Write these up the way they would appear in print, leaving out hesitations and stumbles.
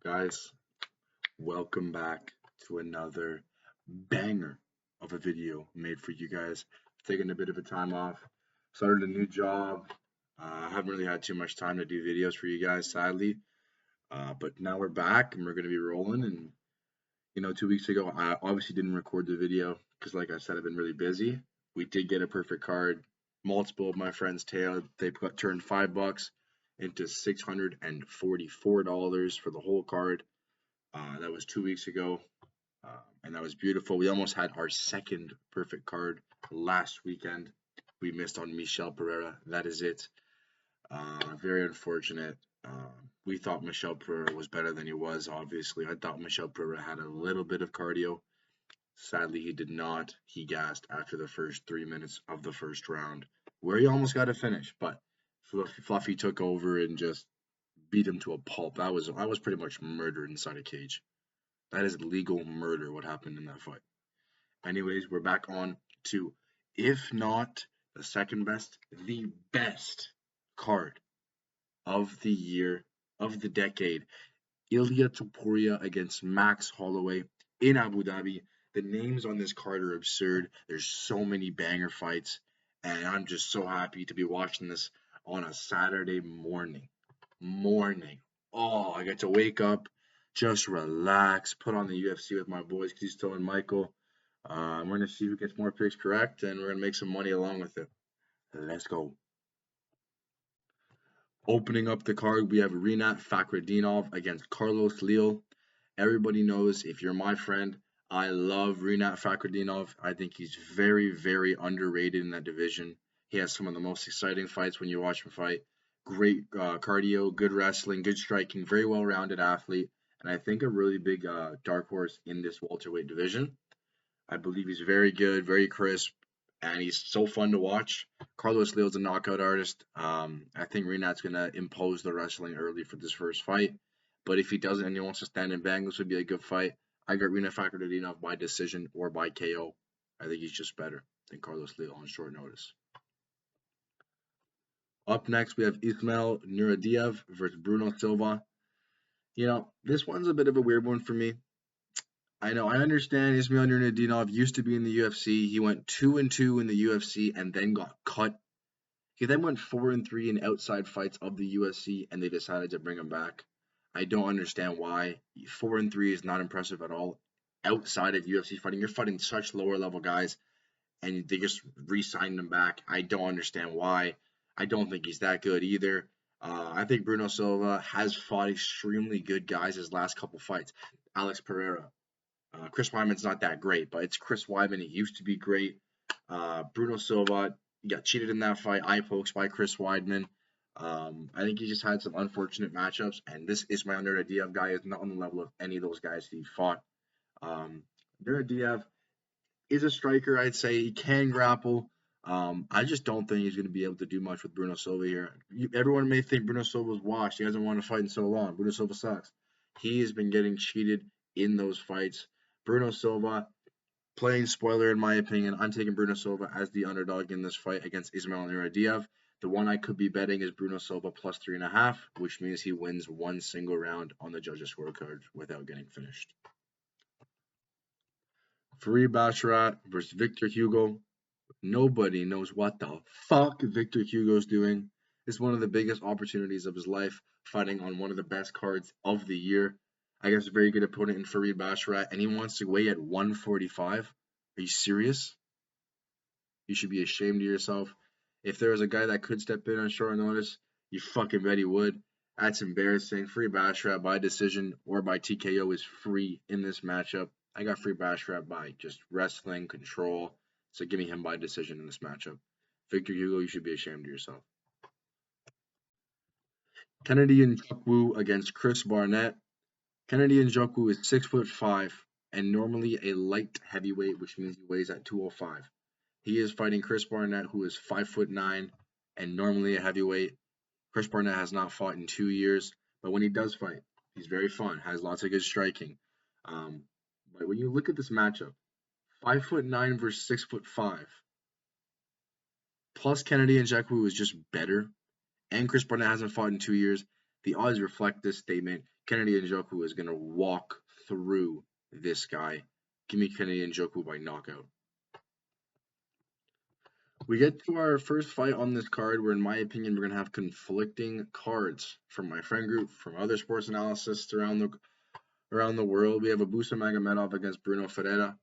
Guys, welcome back to another banger of a video made for you guys. Taking a bit of a time off, started a new job. I haven't really had too much time to do videos for you guys, sadly. But now we're back and we're going to be rolling. And 2 weeks ago, I obviously didn't record the video because, like I said, I've been really busy. We did get a perfect card. Multiple of my friends turned $5 into $644 for the whole card. That was 2 weeks ago, and that was beautiful. We almost had our second perfect card last weekend. We missed on Michel Pereira. That is it. Very unfortunate. We thought Michel Pereira was better than he was, obviously. I thought Michel Pereira had a little bit of cardio. Sadly, he did not. He gassed after the first 3 minutes of the first round, where he almost got a finish, but Fluffy took over and just beat him to a pulp. I was pretty much murdered inside a cage. That is legal murder, what happened in that fight. Anyways, we're back on to, if not the second best, the best card of the year, of the decade. Ilia Topuria against Max Holloway in Abu Dhabi. The names on this card are absurd. There's so many banger fights, and I'm just so happy to be watching this on a Saturday morning. Oh, I get to wake up, just relax, put on the UFC with my boys, Cristo and Michael. We're going to see who gets more picks correct, and we're going to make some money along with it. Let's go. Opening up the card, we have Rinat Fakhretdinov against Carlos Leal. Everybody knows, if you're my friend, I love Rinat Fakhretdinov. I think he's very, very underrated in that division. He has some of the most exciting fights when you watch him fight. Great cardio, good wrestling, good striking, very well-rounded athlete, and I think a really big dark horse in this welterweight division. I believe he's very good, very crisp, and he's so fun to watch. Carlos Leal's a knockout artist. I think Rinat's going to impose the wrestling early for this first fight. But if he doesn't and he wants to stand and bang, this would be a good fight. I got Rinat Fakhretdinov by decision or by KO. I think he's just better than Carlos Leal on short notice. Up next, we have Ismail Nurmagomedov versus Bruno Silva. This one's a bit of a weird one for me. I know, I understand Ismail Nurmagomedov used to be in the UFC. He went 2-2 in the UFC and then got cut. He then went 4-3 in outside fights of the UFC, and they decided to bring him back. I don't understand why. 4-3 is not impressive at all. Outside of UFC fighting, you're fighting such lower level guys, and they just re-signed him back. I don't understand why. I don't think he's that good either. I think Bruno Silva has fought extremely good guys his last couple fights. Alex Pereira. Chris Weidman's not that great, but it's Chris Weidman. He used to be great. Bruno Silva got cheated in that fight, eye pokes by Chris Weidman. I think he just had some unfortunate matchups, and this Ismail Nurmagomedov guy is not on the level of any of those guys he fought. Nurmagomedov is a striker, I'd say. He can grapple. I just don't think he's going to be able to do much with Bruno Silva here. Everyone may think Bruno Silva's washed. He hasn't won a fight in so long. Bruno Silva sucks. He has been getting cheated in those fights. Bruno Silva, plain spoiler in my opinion, I'm taking Bruno Silva as the underdog in this fight against Ismail Nurmagomedov. The one I could be betting is Bruno Silva plus 3.5, which means he wins one single round on the judges' scorecard without getting finished. Farid Basharat versus Victor Hugo. Nobody knows what the fuck Victor Hugo's doing. It's one of the biggest opportunities of his life, fighting on one of the best cards of the year. I guess a very good opponent in Farid Basharat, and he wants to weigh at 145. Are you serious? You should be ashamed of yourself. If there was a guy that could step in on short notice, you fucking bet he would. That's embarrassing. Farid Basharat by decision or by TKO is free in this matchup. I got Farid Basharat by just wrestling, control. So give me him by decision in this matchup. Victor Hugo, you should be ashamed of yourself. Kennedy Nzechukwu against Chris Barnett. Kennedy Nzechukwu is 6'5" and normally a light heavyweight, which means he weighs at 205. He is fighting Chris Barnett, who is 5'9" and normally a heavyweight. Chris Barnett has not fought in 2 years, but when he does fight, he's very fun, has lots of good striking. But when you look at this matchup, 5'9" versus 6'5", plus Kennedy Nzechukwu is just better, and Chris Barnett hasn't fought in 2 years. The odds reflect this statement. Kennedy Njoku is going to walk through this guy. Give me Kennedy Njoku by knockout. We get to our first fight on this card where, in my opinion, we're going to have conflicting cards from my friend group, from other sports analysts around the world. We have Abus Magomedov against Bruno Ferreira.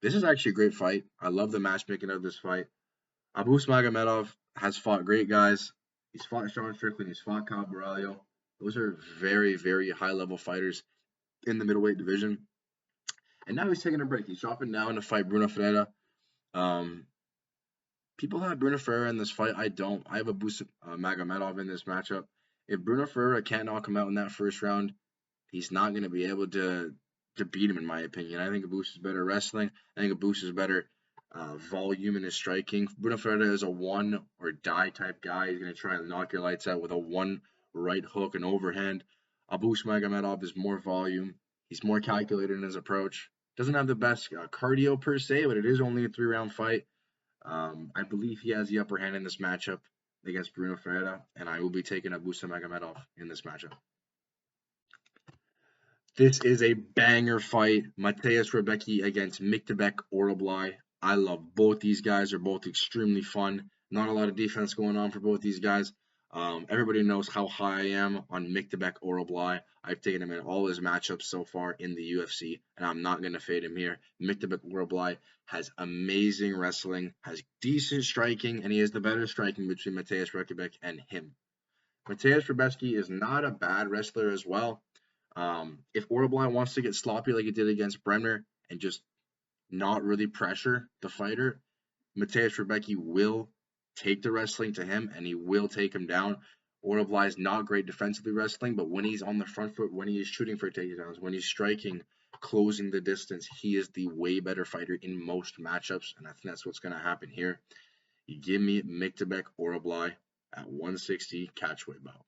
This is actually a great fight. I love the matchmaking of this fight. Abus Magomedov has fought great guys. He's fought Sean Strickland. He's fought Kyle Borralho. Those are very, very high-level fighters in the middleweight division. And now he's taking a break. He's dropping down to fight Bruno Ferreira. People have Bruno Ferreira in this fight. I don't. I have Abus Magomedov in this matchup. If Bruno Ferreira can't knock him out in that first round, he's not going to be able to beat him, in my opinion. I think Abus is better wrestling. I think Abus is better volume in his striking. Bruno Ferreira is a one or die type guy. He's going to try and knock your lights out with a one right hook and overhand. Abus Magomedov is more volume. He's more calculated in his approach. Doesn't have the best cardio per se, but it is only a 3-round fight. I believe he has the upper hand in this matchup against Bruno Ferreira, and I will be taking Abus Magomedov in this matchup. This is a banger fight. Mateusz Rebecki against Myktabek Oroblai. I love both these guys. They're both extremely fun. Not a lot of defense going on for both these guys. Everybody knows how high I am on Myktabek Oroblai. I've taken him in all his matchups so far in the UFC, and I'm not going to fade him here. Myktabek Oroblai has amazing wrestling, has decent striking, and he has the better striking between Mateusz Rebecki and him. Mateusz Rebecki is not a bad wrestler as well. If Oroblai wants to get sloppy like he did against Bremner and just not really pressure the fighter, Mateusz Rebecki will take the wrestling to him and he will take him down. Oroblai is not great defensively wrestling, but when he's on the front foot, when he is shooting for takedowns, when he's striking, closing the distance, he is the way better fighter in most matchups, and I think that's what's going to happen here. You give me Myktabek Oroblai at 160 catchweight bout.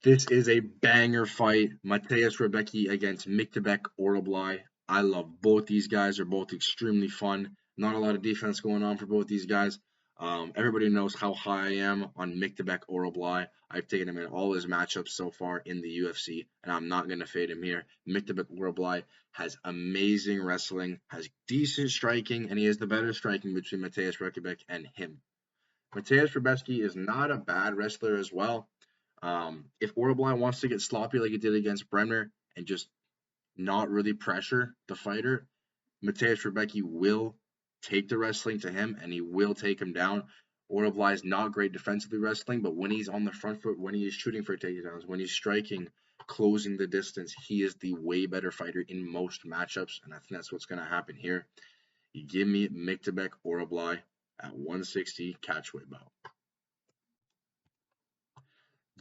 This is a banger fight. Mateusz Rebecki against Myktabek Oroblai. I love both these guys. They're both extremely fun. Not a lot of defense going on for both these guys. Everybody knows how high I am on Myktabek Oroblai. I've taken him in all his matchups so far in the UFC, and I'm not going to fade him here. Myktabek Oroblai has amazing wrestling, has decent striking, and he has the better striking between Mateusz Rebecki and him. Mateusz Rebecki is not a bad wrestler as well. If Oroblai wants to get sloppy like he did against Bremner and just not really pressure the fighter, Mateusz Rebecki will take the wrestling to him and he will take him down. Oroblai is not great defensively wrestling, but when he's on the front foot, when he is shooting for takedowns, when he's striking, closing the distance, he is the way better fighter in most matchups, and I think that's what's going to happen here. You give me Myktabek Oroblai at 160 catchweight bout.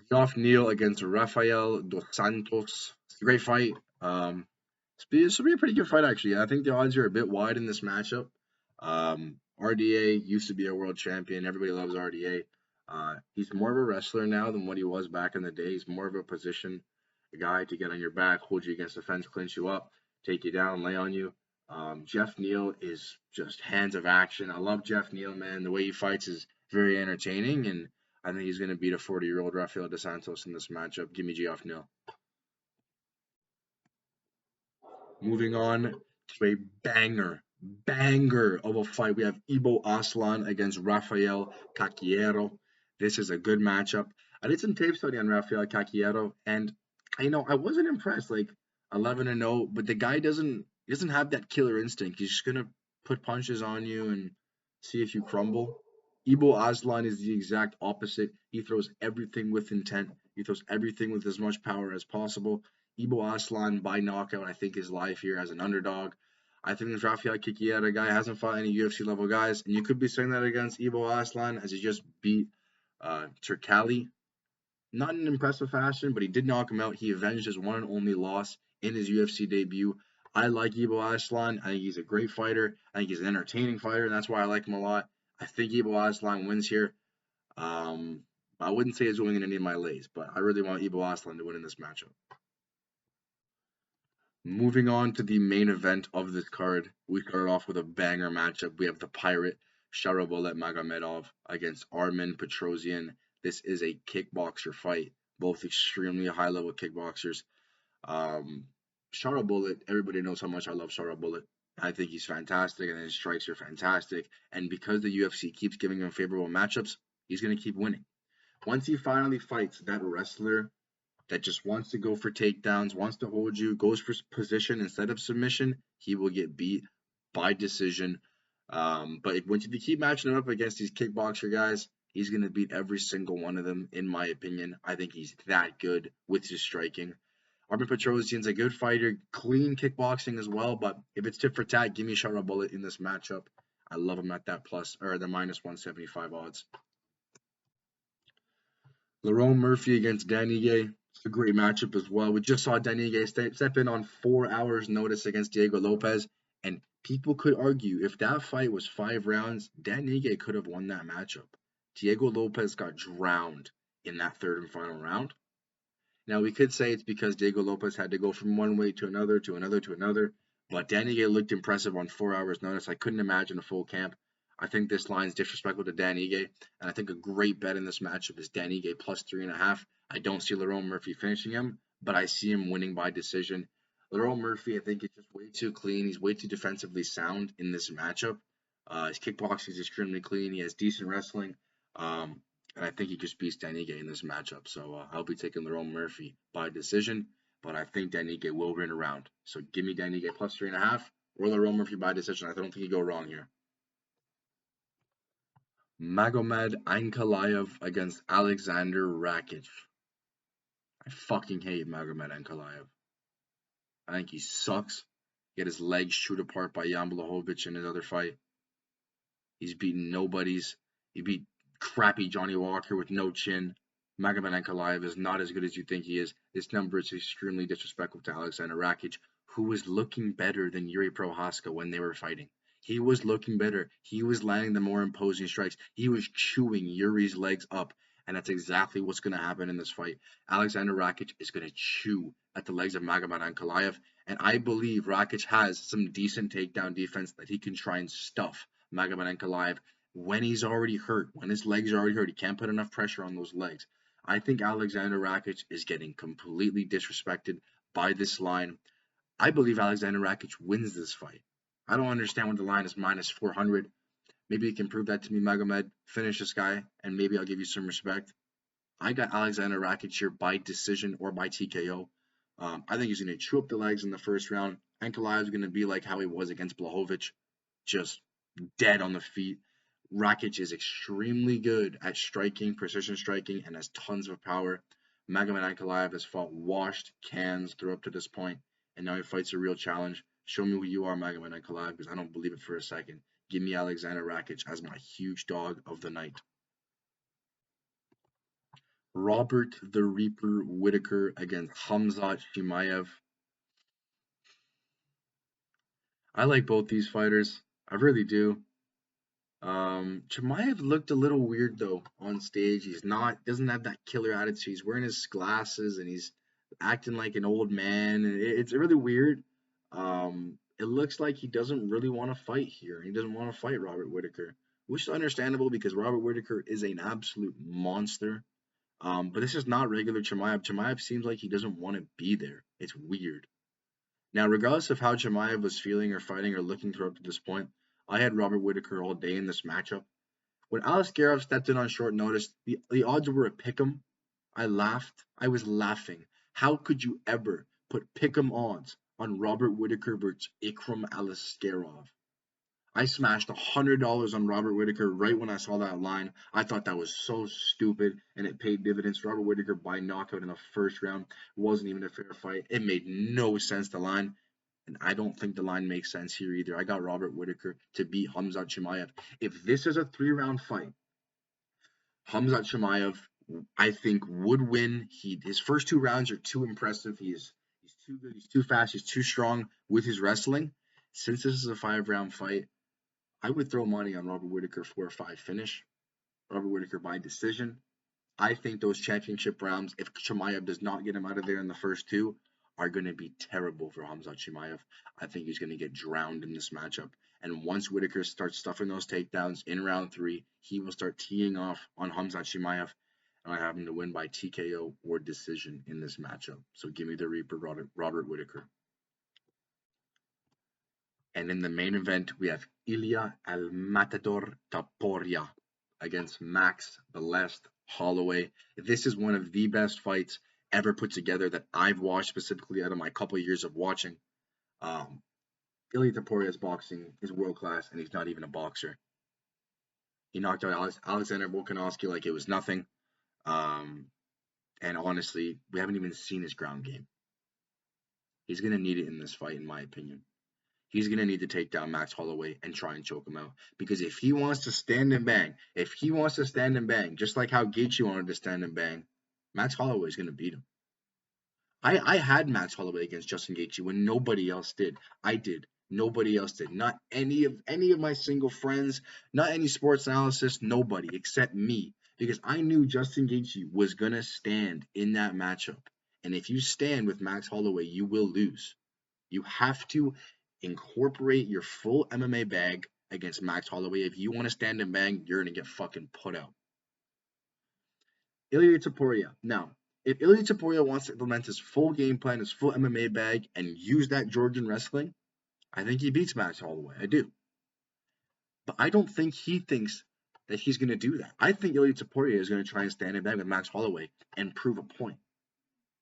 Geoff Neal against Rafael dos Santos. It's a great fight. This will be a pretty good fight, actually. I think the odds are a bit wide in this matchup. RDA used to be a world champion. Everybody loves RDA. He's more of a wrestler now than what he was back in the day. He's more of a position guy to get on your back, hold you against the fence, clinch you up, take you down, lay on you. Geoff Neal is just hands of action. I love Geoff Neal, man. The way he fights is very entertaining, and I think he's going to beat a 40-year-old Rafael dos Santos in this matchup. Give me Geoff Neal. Moving on to a banger of a fight. We have Ibo Aslan against Rafael Caquiero. This is a good matchup. I did some tape study on Rafael Caquiero, and I wasn't impressed. Like 11-0, but the guy doesn't have that killer instinct. He's just gonna put punches on you and see if you crumble. Ibo Aslan is the exact opposite. He throws everything with intent. He throws everything with as much power as possible. Ibo Aslan by knockout, I think, is live here as an underdog. I think this Rafael Caquiero guy hasn't fought any UFC level guys, and you could be saying that against Ibo Aslan as he just beat Turkalj. Not in an impressive fashion, but he did knock him out. He avenged his one and only loss in his UFC debut. I like Ibo Aslan. I think he's a great fighter. I think he's an entertaining fighter, and that's why I like him a lot. I think Ibo Aslan wins here. I wouldn't say he's winning in any of my lays, but I really want Ibo Aslan to win in this matchup. Moving on to the main event of this card, we started off with a banger matchup. We have the Pirate Sharibulet Magomedov against Armen Petrosyan. This is a kickboxer fight, both extremely high level kickboxers. Um, Shara Bullet, everybody knows how much I love Shara Bullet. I think he's fantastic, and his strikes are fantastic. And because the UFC keeps giving him favorable matchups, he's going to keep winning. Once he finally fights that wrestler that just wants to go for takedowns, wants to hold you, goes for position instead of submission, he will get beat by decision. But once you keep matching him up against these kickboxer guys, he's going to beat every single one of them, in my opinion. I think he's that good with his striking. Armen Petrosyan's a good fighter, clean kickboxing as well. But if it's tit for tat, give me Shara Bullet in this matchup. I love him at that plus or the minus 175 odds. Lerone Murphy against Dan Ige. It's a great matchup as well. We just saw Dan Ige step in on 4 hours notice against Diego Lopez. And people could argue if that fight was 5 rounds, Dan Ige could have won that matchup. Diego Lopez got drowned in that third and final round. Now, we could say it's because Diego Lopez had to go from one weight to another, to another, to another. But Dan Ige looked impressive on 4 hours notice. I couldn't imagine a full camp. I think this line is disrespectful to Dan Ige, and I think a great bet in this matchup is Dan Ige plus 3.5. I don't see Lerone Murphy finishing him, but I see him winning by decision. Lerone Murphy, I think, is just way too clean. He's way too defensively sound in this matchup. His kickboxing is extremely clean. He has decent wrestling, and I think he just beats Dan Ige in this matchup. So I'll be taking Lerone Murphy by decision, but I think Dan Ige will win around. So give me Dan Ige plus 3.5 or Lerone Murphy by decision. I don't think you go wrong here. Magomed Ankalaev against Alexander Rakic. I fucking hate Magomed Ankalaev. I think he sucks. He had his legs chewed apart by Jan Blachowicz in his other fight. He's beaten nobodies. He beat crappy Johnny Walker with no chin. Magomed Ankalaev is not as good as you think he is. This number is extremely disrespectful to Alexander Rakic, who was looking better than Yuri Prohaska when they were fighting. He was looking better. He was landing the more imposing strikes. He was chewing Yuri's legs up, and that's exactly what's going to happen in this fight. Alexander Rakic is going to chew at the legs of Magomed Ankalaev, and I believe Rakic has some decent takedown defense that he can try and stuff Magomed Ankalaev when he's already hurt, when his legs are already hurt. He can't put enough pressure on those legs. I think Alexander Rakic is getting completely disrespected by this line. I believe Alexander Rakic wins this fight. I don't understand when the line is minus 400. Maybe you can prove that to me, Magomed. Finish this guy, and maybe I'll give you some respect. I got Alexander Rakic here by decision or by TKO. I think he's going to chew up the legs in the first round. Ankalaev is going to be like how he was against Blachowicz, just dead on the feet. Rakic is extremely good at striking, precision striking, and has tons of power. Magomed Ankalaev has fought washed cans through up to this point, and now he fights a real challenge. Show me who you are, Magomed Ankalaev, because I don't believe it for a second. Give me Alexander Rakic as my huge dog of the night. Robert the Reaper Whittaker against Khamzat Chimaev. I like both these fighters. I really do. Chimaev looked a little weird though on stage. Doesn't have that killer attitude. He's wearing his glasses and he's acting like an old man. And it's really weird. It looks like he doesn't really want to fight here. He doesn't want to fight Robert Whittaker, which is understandable because Robert Whittaker is an absolute monster. But this is not regular Chimaev. Chimaev seems like he doesn't want to be there. It's weird. Now, regardless of how Chimaev was feeling or fighting or looking through up to this point, I had Robert Whittaker all day in this matchup. When Alex Garov stepped in on short notice, the odds were a pick'em. I laughed. I was laughing. How could you ever put pick'em odds on Robert Whittaker versus Ikram Aliskerov? I smashed $100 on Robert Whittaker right when I saw that line. I thought that was so stupid, and it paid dividends. Robert Whittaker by knockout in the first round wasn't even a fair fight. It made no sense, the line. And I don't think the line makes sense here either. I got Robert Whittaker to beat Khamzat Chimaev. If this is a 3-round fight, Khamzat Chimaev, I think, would win. His first 2 rounds are too impressive. He's too good. He's too fast. He's too strong with his wrestling. Since this is a 5-round fight, I would throw money on Robert Whittaker 4-5 finish. Robert Whittaker by decision. I think those championship rounds, if Chimaev does not get him out of there in the first 2, are going to be terrible for Khamzat Chimaev. I think he's going to get drowned in this matchup. And once Whittaker starts stuffing those takedowns in round 3, he will start teeing off on Khamzat Chimaev. and I have him to win by TKO or decision in this matchup. So give me the Reaper, Robert Whitaker. And in the main event, we have Ilia El Matador Topuria against Max Belest Holloway. This is one of the best fights ever put together that I've watched, specifically out of my couple of years of watching. Ilia Topuria's boxing is world class, and he's not even a boxer. He knocked out Alexander Volkanovski like it was nothing. And honestly, we haven't even seen his ground game. He's going to need it in this fight, in my opinion. He's going to need to take down Max Holloway and try and choke him out. Because if he wants to stand and bang, just like how Gaethje wanted to stand and bang, Max Holloway is going to beat him. I had Max Holloway against Justin Gaethje when nobody else did. I did. Nobody else did. Not any of my single friends, not any sports analyst, nobody except me. Because I knew Justin Gaethje was going to stand in that matchup. And if you stand with Max Holloway, you will lose. You have to incorporate your full MMA bag against Max Holloway. If you want to stand and bang, you're going to get fucking put out. Ilia Topuria. Now, if Ilia Topuria wants to implement his full game plan, his full MMA bag, and use that Georgian wrestling, I think he beats Max Holloway. I do. But I don't think he thinks that he's going to do that. I think Ilia Topuria is going to try and stand and bang with Max Holloway and prove a point.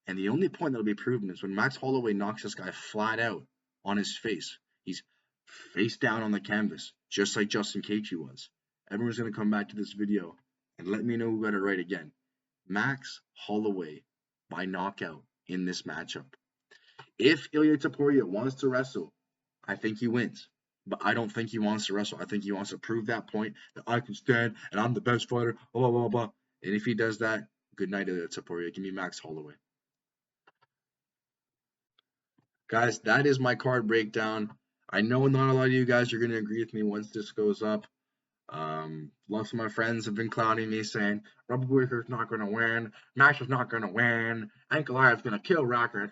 And the only point that'll be proven is when Max Holloway knocks this guy flat out on his face. He's face down on the canvas, just like Justin Gaethje was. Everyone's going to come back to this video and let me know who got it right again. Max Holloway by knockout in this matchup. If Ilia Topuria wants to wrestle, I think he wins. But I don't think he wants to wrestle. I think he wants to prove that point that I can stand and I'm the best fighter, blah, blah, blah. And if he does that, good night, Ilia Topuria. Give me Max Holloway. Guys, that is my card breakdown. I know not a lot of you guys are going to agree with me once this goes up. Lots of my friends have been clowning me, saying Robert Whitaker's not going to win, Max is not going to win, Ankalaev's going to kill Rakic.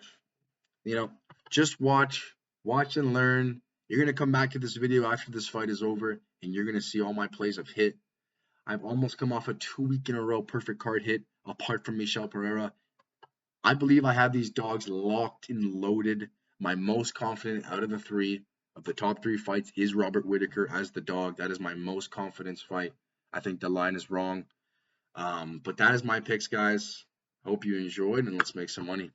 Just watch and learn. You're going to come back to this video after this fight is over, and you're going to see all my plays have hit. I've almost come off a 2-week in a row perfect card hit, apart from Michel Pereira. I believe I have these dogs locked and loaded. My most confident out of the three of the top 3 fights is Robert Whitaker as the dog. That is my most confidence fight. I think the line is wrong. But that is my picks, guys. Hope you enjoyed, and let's make some money.